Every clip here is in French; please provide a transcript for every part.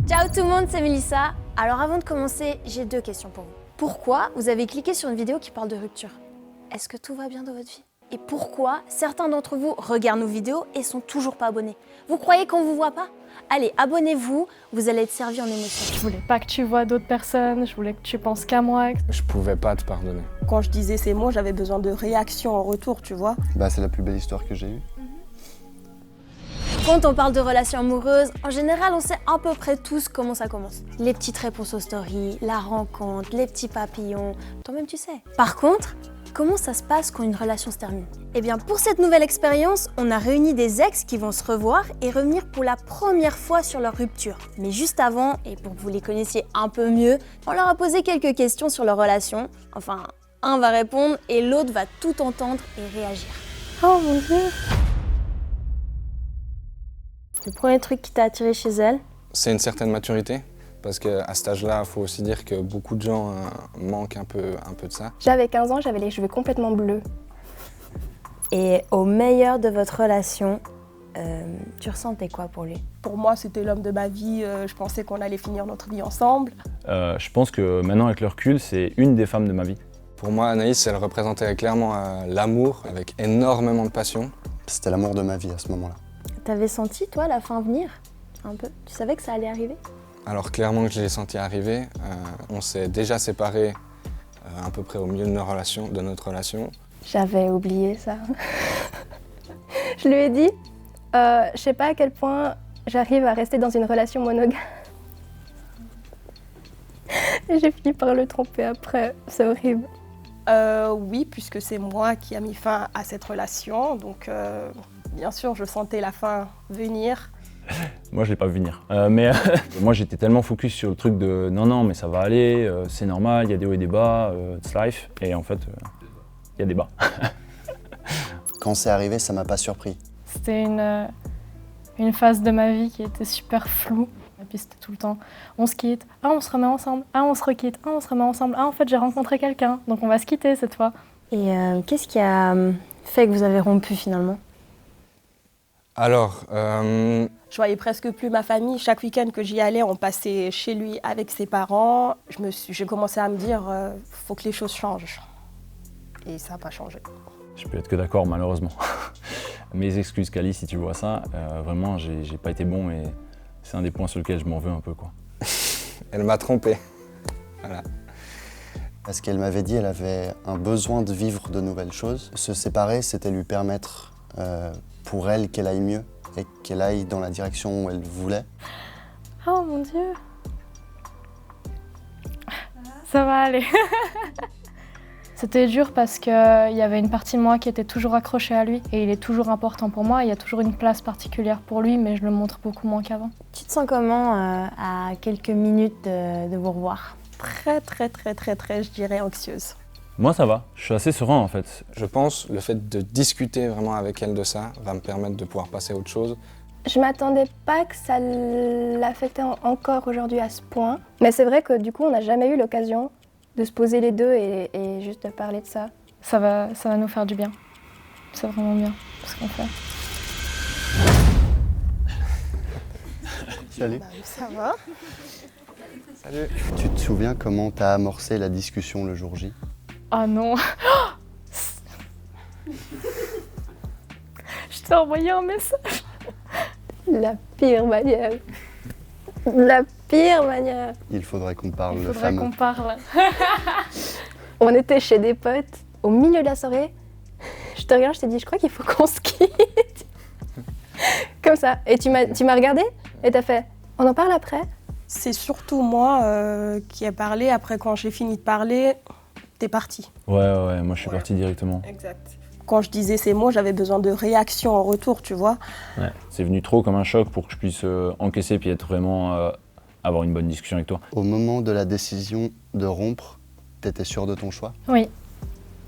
Ciao tout le monde, c'est Mélissa. Alors avant de commencer, j'ai 2 questions pour vous. Pourquoi vous avez cliqué sur une vidéo qui parle de rupture? Est-ce que tout va bien dans votre vie? Et pourquoi certains d'entre vous regardent nos vidéos et sont toujours pas abonnés? Vous croyez qu'on vous voit pas? Allez, abonnez-vous, vous allez être servi en émotion. Je voulais pas que tu vois d'autres personnes, je voulais que tu penses qu'à moi. Je pouvais pas te pardonner. Quand je disais ces mots, j'avais besoin de réaction en retour, tu vois. C'est la plus belle histoire que j'ai eue. Quand on parle de relations amoureuses, en général, on sait à peu près tous comment ça commence. Les petites réponses aux stories, la rencontre, les petits papillons, toi-même tu sais. Par contre, comment ça se passe quand une relation se termine? Eh bien, pour cette nouvelle expérience, on a réuni des ex qui vont se revoir et revenir pour la première fois sur leur rupture. Mais juste avant, et pour que vous les connaissiez un peu mieux, on leur a posé quelques questions sur leur relation. Enfin, un va répondre et l'autre va tout entendre et réagir. Oh mon Dieu! Le premier truc qui t'a attiré chez elle? C'est une certaine maturité, parce qu'à cet âge-là, il faut aussi dire que beaucoup de gens manquent un peu de ça. J'avais 15 ans, j'avais les cheveux complètement bleus. Et au meilleur de votre relation, tu ressentais quoi pour lui? Pour moi, c'était l'homme de ma vie. Je pensais qu'on allait finir notre vie ensemble. Je pense que maintenant, avec le recul, c'est une des femmes de ma vie. Pour moi, Anaïs, elle représentait clairement l'amour, avec énormément de passion. C'était l'amour de ma vie à ce moment-là. T'avais senti, toi, la fin venir? Un peu? Tu savais que ça allait arriver? Alors clairement que je l'ai senti arriver. On s'est déjà séparés à peu près au milieu de notre relation. J'avais oublié ça. Je lui ai dit, je sais pas à quel point j'arrive à rester dans une relation monogame. Et j'ai fini par le tromper après, c'est horrible. Oui, puisque c'est moi qui ai mis fin à cette relation. Donc, bien sûr, je sentais la fin venir. Moi, je l'ai pas vu venir. Mais moi, j'étais tellement focus sur le truc de non, mais ça va aller, c'est normal, il y a des hauts et des bas, it's life. Et en fait, il y a des bas. Quand c'est arrivé, ça m'a pas surpris. C'était une phase de ma vie qui était super floue. Et puis c'était tout le temps, on se quitte, ah on se remet ensemble, ah on se requitte, ah on se remet ensemble, ah en fait j'ai rencontré quelqu'un, donc on va se quitter cette fois. Et qu'est-ce qui a fait que vous avez rompu finalement? Alors, Je voyais presque plus ma famille. Chaque week-end que j'y allais, on passait chez lui avec ses parents. J'ai commencé à me dire, faut que les choses changent. Et ça n'a pas changé. Je peux être que d'accord, malheureusement. Mes excuses, Cali, si tu vois ça, vraiment, j'ai pas été bon et c'est un des points sur lesquels je m'en veux un peu, quoi. elle m'a trompé. Voilà. Parce qu'elle m'avait dit qu'elle avait un besoin de vivre de nouvelles choses. Se séparer, c'était lui permettre, pour elle, qu'elle aille mieux et qu'elle aille dans la direction où elle voulait. Oh mon Dieu! Ça va aller. C'était dur parce qu'il y avait une partie de moi qui était toujours accrochée à lui et il est toujours important pour moi. Il y a toujours une place particulière pour lui, mais je le montre beaucoup moins qu'avant. Tu te sens comment à quelques minutes de vous revoir? Très, je dirais anxieuse. Moi, ça va. Je suis assez serein, en fait. Je pense le fait de discuter vraiment avec elle de ça va me permettre de pouvoir passer à autre chose. Je m'attendais pas que ça l'affectait encore aujourd'hui à ce point. Mais c'est vrai que du coup, on n'a jamais eu l'occasion de se poser les deux et juste de parler de ça. Ça va nous faire du bien. C'est vraiment bien ce qu'on fait. Salut. Ça va? Salut. Tu te souviens comment t'as amorcé la discussion le jour J? Oh non! Je t'ai envoyé un message. La pire manière. La pire manière. Il faudrait qu'on parle, Il le faudrait fameux. qu'on parle. On était chez des potes, au milieu de la soirée. Je te regarde, je t'ai dit, je crois qu'il faut qu'on se quitte. Comme ça. Et tu m'as regardé et t'as fait, on en parle après? C'est surtout moi qui ai parlé. Après, quand j'ai fini de parler, t'es parti. Ouais, moi je suis parti directement. Exact. Quand je disais ces mots, j'avais besoin de réaction en retour, tu vois. Ouais. C'est venu trop comme un choc pour que je puisse encaisser puis être vraiment avoir une bonne discussion avec toi. Au moment de la décision de rompre, t'étais sûr de ton choix? Oui,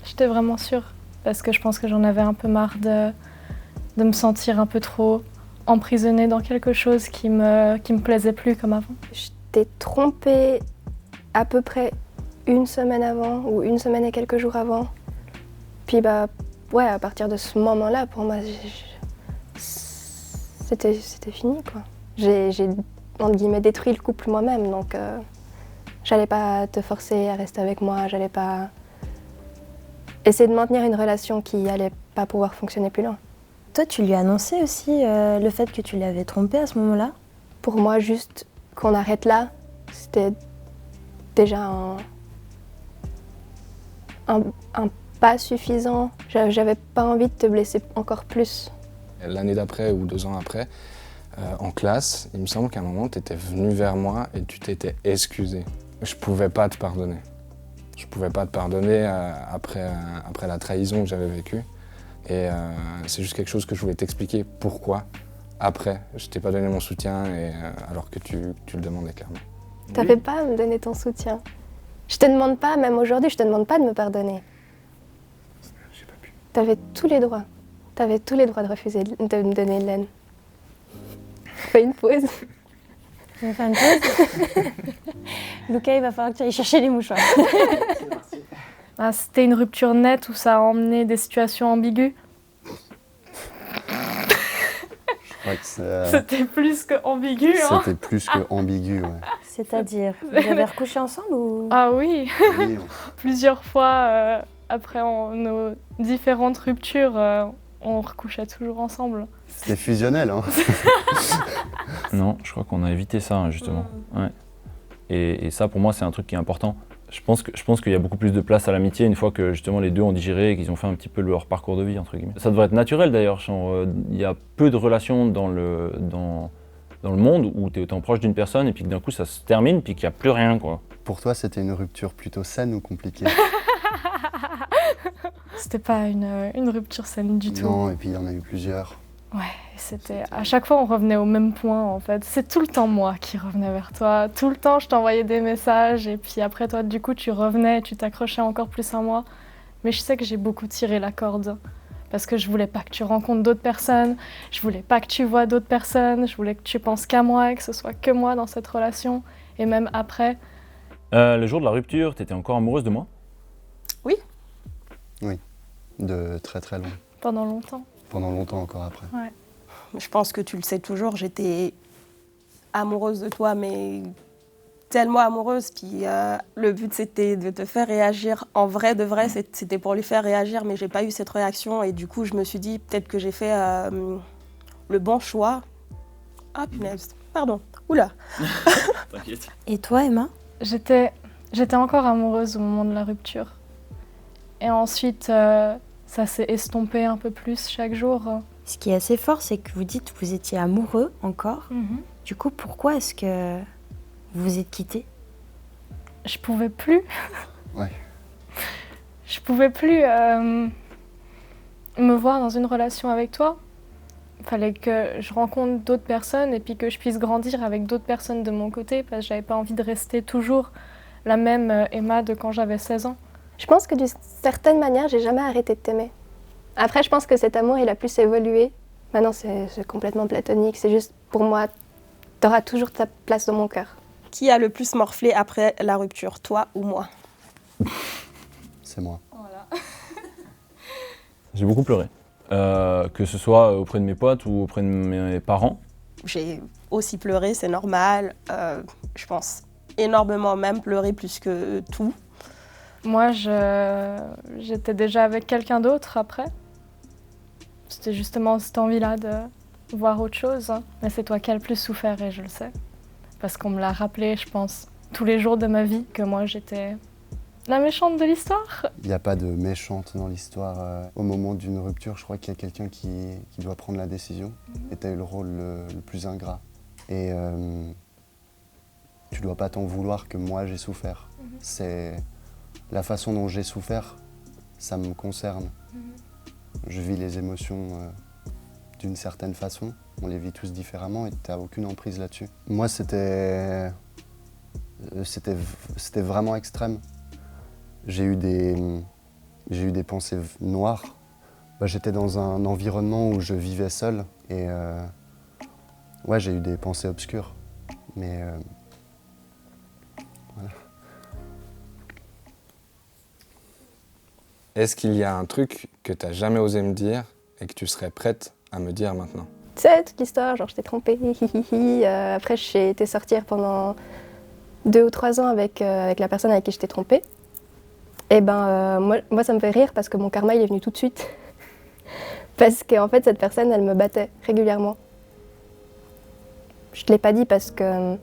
j'étais vraiment sûre. Parce que je pense que j'en avais un peu marre de me sentir un peu trop emprisonnée dans quelque chose qui me plaisait plus comme avant. Je t'ai trompée à peu près une semaine avant ou une semaine et quelques jours avant. Puis ouais, à partir de ce moment-là, pour moi, c'était fini, quoi. J'ai entre guillemets, détruit le couple moi-même. Donc, j'allais pas te forcer à rester avec moi, j'allais pas essayer de maintenir une relation qui allait pas pouvoir fonctionner plus loin. Toi, tu lui as annoncé aussi le fait que tu l'avais trompé à ce moment-là? Pour moi, juste qu'on arrête là, c'était déjà un pas suffisant. J'avais pas envie de te blesser encore plus. L'année d'après ou 2 ans après, en classe, il me semble qu'à un moment, tu étais venu vers moi et tu t'étais excusé. Je pouvais pas te pardonner. Je pouvais pas te pardonner après la trahison que j'avais vécue. Et c'est juste quelque chose que je voulais t'expliquer pourquoi. Après, je t'ai pas donné mon soutien alors que tu le demandais clairement. T'avais pas à me donner ton soutien. Je te demande pas, même aujourd'hui, je te demande pas de me pardonner. J'ai pas pu. T'avais tous les droits. T'avais tous les droits de refuser de me donner de l'aide. Fais une pause. Tu veux faire une pause? Lucas, il va falloir que tu ailles chercher les mouchoirs. Ah, c'était une rupture nette où ça a emmené des situations ambiguës. Je crois que C'était plus que ambigu. Hein. c'était plus que ambigu. Ouais. C'est-à-dire, vous avez recouché ensemble ou? Ah oui, Oui, plusieurs fois après nos différentes ruptures, on recouchait toujours ensemble. c'était fusionnel. Hein. Non, je crois qu'on a évité ça, hein, justement. Ouais. Et ça, pour moi, c'est un truc qui est important. Je pense qu'il y a beaucoup plus de place à l'amitié une fois que justement les deux ont digéré et qu'ils ont fait un petit peu leur parcours de vie, entre guillemets. Ça devrait être naturel d'ailleurs. Il y a peu de relations dans le monde où tu es autant proche d'une personne et puis que d'un coup ça se termine puis qu'il n'y a plus rien, quoi. Pour toi, c'était une rupture plutôt saine ou compliquée? C'était pas une rupture saine du tout. Non, et puis il y en a eu plusieurs. Ouais, c'était à chaque fois on revenait au même point en fait. C'est tout le temps moi qui revenais vers toi. Tout le temps je t'envoyais des messages et puis après toi du coup tu revenais et tu t'accrochais encore plus à moi. Mais je sais que j'ai beaucoup tiré la corde parce que je voulais pas que tu rencontres d'autres personnes, je voulais pas que tu vois d'autres personnes, je voulais que tu penses qu'à moi et que ce soit que moi dans cette relation et même après. Le jour de la rupture, t'étais encore amoureuse de moi? De très très long. Pendant longtemps. Pendant longtemps encore après. Ouais. Je pense que tu le sais toujours, j'étais amoureuse de toi, mais tellement amoureuse. Puis le but, c'était de te faire réagir en vrai, de vrai. C'était pour lui faire réagir, mais j'ai pas eu cette réaction. Et du coup, je me suis dit, peut-être que j'ai fait le bon choix. Ah, punaise, pardon. Oula. T'inquiète. Et toi, Emma? J'étais encore amoureuse au moment de la rupture. Et ensuite, ça s'est estompé un peu plus chaque jour. Ce qui est assez fort, c'est que vous dites que vous étiez amoureux encore. Du coup, pourquoi est-ce que vous vous êtes quittés? Je pouvais plus. Ouais. Je pouvais plus me voir dans une relation avec toi. Il fallait que je rencontre d'autres personnes et puis que je puisse grandir avec d'autres personnes de mon côté parce que j'avais pas envie de rester toujours la même Emma de quand j'avais 16 ans. Je pense que d'une certaine manière, j'ai jamais arrêté de t'aimer. Après, je pense que cet amour, il a plus évolué. Maintenant, c'est complètement platonique. C'est juste, pour moi, t'auras toujours ta place dans mon cœur. Qui a le plus morflé après la rupture, toi ou moi? C'est moi. J'ai beaucoup pleuré. Que ce soit auprès de mes potes ou auprès de mes parents. J'ai aussi pleuré, c'est normal. Je pense énormément même, pleurer plus que tout. Moi, j'étais déjà avec quelqu'un d'autre après. C'était justement cette envie-là de voir autre chose. Mais c'est toi qui as le plus souffert et je le sais. Parce qu'on me l'a rappelé, je pense, tous les jours de ma vie, que moi j'étais la méchante de l'histoire. Il n'y a pas de méchante dans l'histoire. Au moment d'une rupture, je crois qu'il y a quelqu'un qui doit prendre la décision. Et tu as eu le rôle le plus ingrat. Et tu dois pas t'en vouloir que moi j'ai souffert. C'est la façon dont j'ai souffert, ça me concerne. Je vis les émotions d'une certaine façon. On les vit tous différemment et tu n'as aucune emprise là-dessus. Moi, c'était vraiment extrême. J'ai eu des pensées noires. J'étais dans un environnement où je vivais seul et ouais, j'ai eu des pensées obscures. Mais voilà. Est-ce qu'il y a un truc que tu n'as jamais osé me dire et que tu serais prête à me dire maintenant? Tu sais, toute l'histoire, genre je t'ai trompée, hihihi. Après, j'ai été sortir pendant 2 ou 3 ans avec la personne avec qui je t'ai trompée. Et moi, ça me fait rire parce que mon karma, il est venu tout de suite. Parce qu'en fait, cette personne, elle me battait régulièrement. Je te l'ai pas dit parce que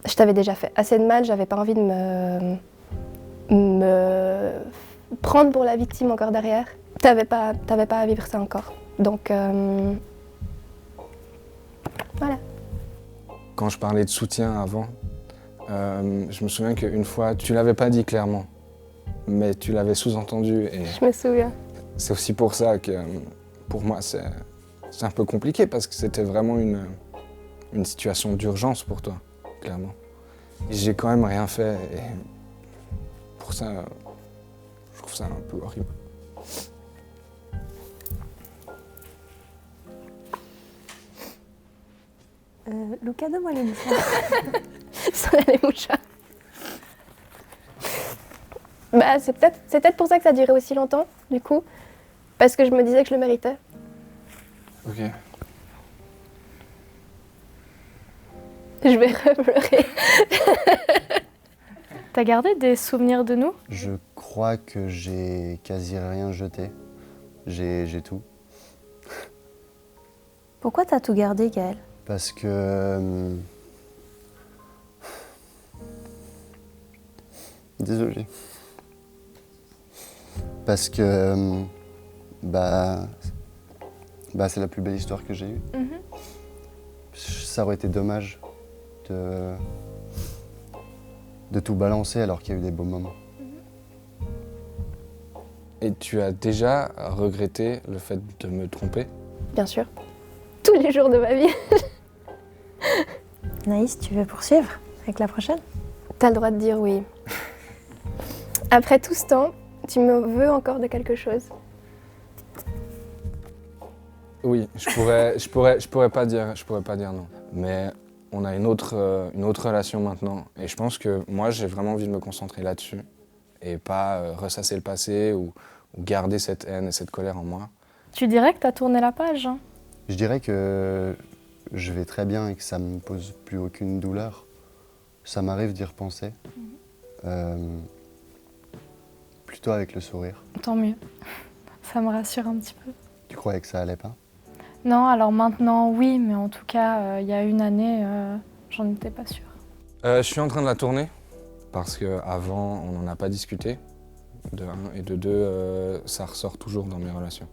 je t'avais déjà fait assez de mal, j'avais pas envie de me prendre pour la victime encore derrière. T'avais pas à vivre ça encore. Donc, voilà. Quand je parlais de soutien avant, je me souviens qu'une fois, tu l'avais pas dit clairement, mais tu l'avais sous-entendu. Et Je me souviens. c'est aussi pour ça que, pour moi, c'est un peu compliqué, parce que c'était vraiment une situation d'urgence pour toi, clairement. J'ai quand même rien fait, et pour ça, je trouve ça un peu horrible. Luca, donne-moi les mouchoirs. Ça les mouchoirs. Bah, c'est peut-être pour ça que ça a duré aussi longtemps, du coup. Parce que je me disais que je le méritais. Ok. Je vais repleurer. T'as gardé des souvenirs de nous? Je crois que j'ai quasi rien jeté. J'ai tout. Pourquoi t'as tout gardé, Gaël? Parce que... Désolé. Parce que... c'est la plus belle histoire que j'ai eue. Ça aurait été dommage de tout balancer alors qu'il y a eu des beaux moments. Et tu as déjà regretté le fait de me tromper? Bien sûr. Tous les jours de ma vie. Naïs, tu veux poursuivre avec la prochaine? T'as le droit de dire oui. Après tout ce temps, tu me veux encore de quelque chose. Oui, je pourrais pas dire non. Mais on a une autre relation maintenant, et je pense que moi j'ai vraiment envie de me concentrer là-dessus et pas ressasser le passé ou garder cette haine et cette colère en moi. Tu dirais que t'as tourné la page, hein? Je dirais que je vais très bien et que ça me pose plus aucune douleur. Ça m'arrive d'y repenser. Plutôt avec le sourire. Tant mieux. Ça me rassure un petit peu. Tu croyais que ça allait pas? Non, alors maintenant, oui, mais en tout cas, il y a une année, j'en étais pas sûre. Je suis en train de la tourner parce qu'avant on n'en a pas discuté, de un, et de deux, ça ressort toujours dans mes relations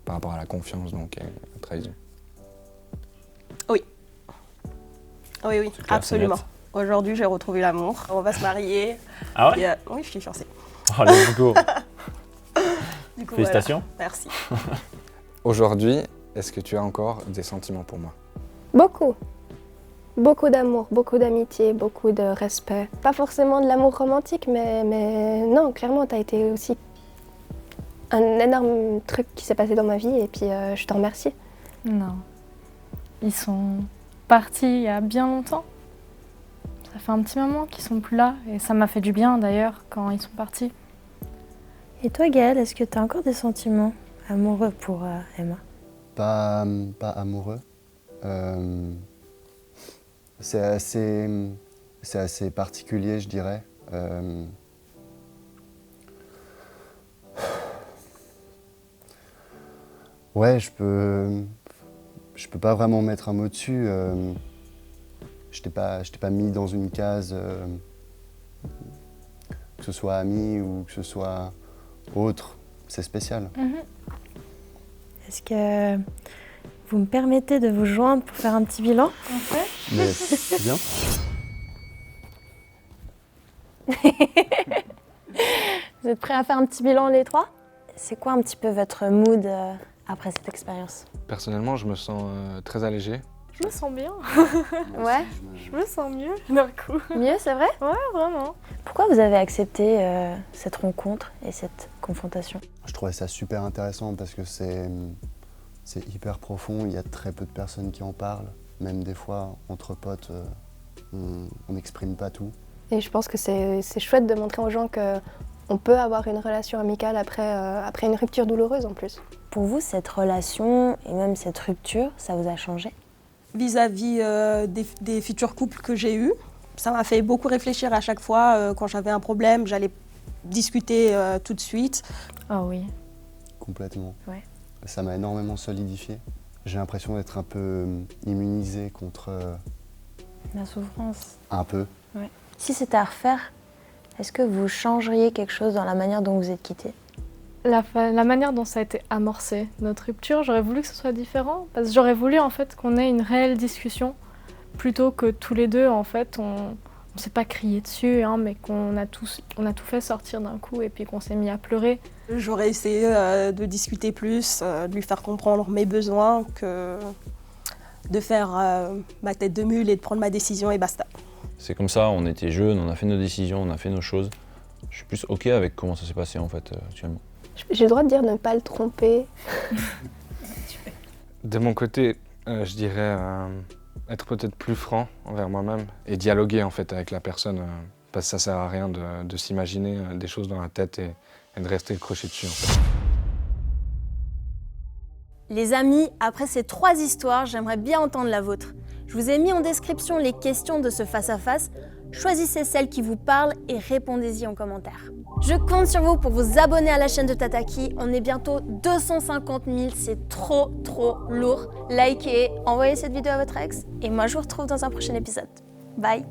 par rapport à la confiance donc et la trahison. Oui, clair, absolument. c'est net. Aujourd'hui, j'ai retrouvé l'amour. On va se marier. Ah ouais? Et, oui, je suis fiancée. Oh, let's go. Du coup, Félicitations. voilà. Merci. Aujourd'hui, est-ce que tu as encore des sentiments pour moi? Beaucoup. Beaucoup d'amour, beaucoup d'amitié, beaucoup de respect. Pas forcément de l'amour romantique, mais non, clairement, t'as été aussi un énorme truc qui s'est passé dans ma vie et puis je t'en remercie. Non. Ils sont partis il y a bien longtemps. Ça fait un petit moment qu'ils sont plus là et ça m'a fait du bien d'ailleurs quand ils sont partis. Et toi, Gaël, est-ce que t'as encore des sentiments amoureux pour Emma? Pas amoureux. C'est assez particulier, je dirais. Ouais, je peux pas vraiment mettre un mot dessus. Je t'ai pas mis dans une case, que ce soit ami ou que ce soit autre. C'est spécial. Est-ce que vous me permettez de vous joindre pour faire un petit bilan? Mais bien. Vous êtes prêts à faire un petit bilan les trois? C'est quoi un petit peu votre mood après cette expérience? Personnellement, je me sens très allégé. Je me sens bien. Ouais, Je me sens mieux d'un coup. mieux, c'est vrai? Ouais, vraiment. Pourquoi vous avez accepté cette rencontre et cette confrontation? Je trouvais ça super intéressant parce que c'est hyper profond, il y a très peu de personnes qui en parlent. Même des fois, entre potes, on n'exprime pas tout. Et je pense que c'est chouette de montrer aux gens qu'on peut avoir une relation amicale après une rupture douloureuse en plus. Pour vous, cette relation et même cette rupture, ça vous a changé? Vis-à-vis des futurs couples que j'ai eus, ça m'a fait beaucoup réfléchir à chaque fois. Quand j'avais un problème, j'allais discuter tout de suite. Ah oui. Complètement. Ouais. Ça m'a énormément solidifié. J'ai l'impression d'être un peu immunisé contre La souffrance. un peu. Si c'était à refaire, est-ce que vous changeriez quelque chose dans la manière dont vous êtes quittés? La manière dont ça a été amorcé, notre rupture, j'aurais voulu que ce soit différent. Parce que j'aurais voulu en fait qu'on ait une réelle discussion plutôt que tous les deux en fait on s'est pas crié dessus, hein, mais qu'on a tout fait sortir d'un coup et puis qu'on s'est mis à pleurer. J'aurais essayé de discuter plus, de lui faire comprendre mes besoins que de faire ma tête de mule et de prendre ma décision et basta. C'est comme ça, on était jeunes, on a fait nos décisions, on a fait nos choses. Je suis plus OK avec comment ça s'est passé en fait actuellement. J'ai le droit de dire ne pas le tromper. De mon côté, je dirais être peut-être plus franc envers moi-même et dialoguer en fait avec la personne, parce que ça sert à rien de s'imaginer des choses dans la tête et de rester accroché dessus en fait. Les amis, après ces 3 histoires, j'aimerais bien entendre la vôtre. Je vous ai mis en description les questions de ce face-à-face. Choisissez celle qui vous parle et répondez-y en commentaire. Je compte sur vous pour vous abonner à la chaîne de Tataki. On est bientôt 250 000, c'est trop lourd. Likez, envoyez cette vidéo à votre ex et moi je vous retrouve dans un prochain épisode. Bye!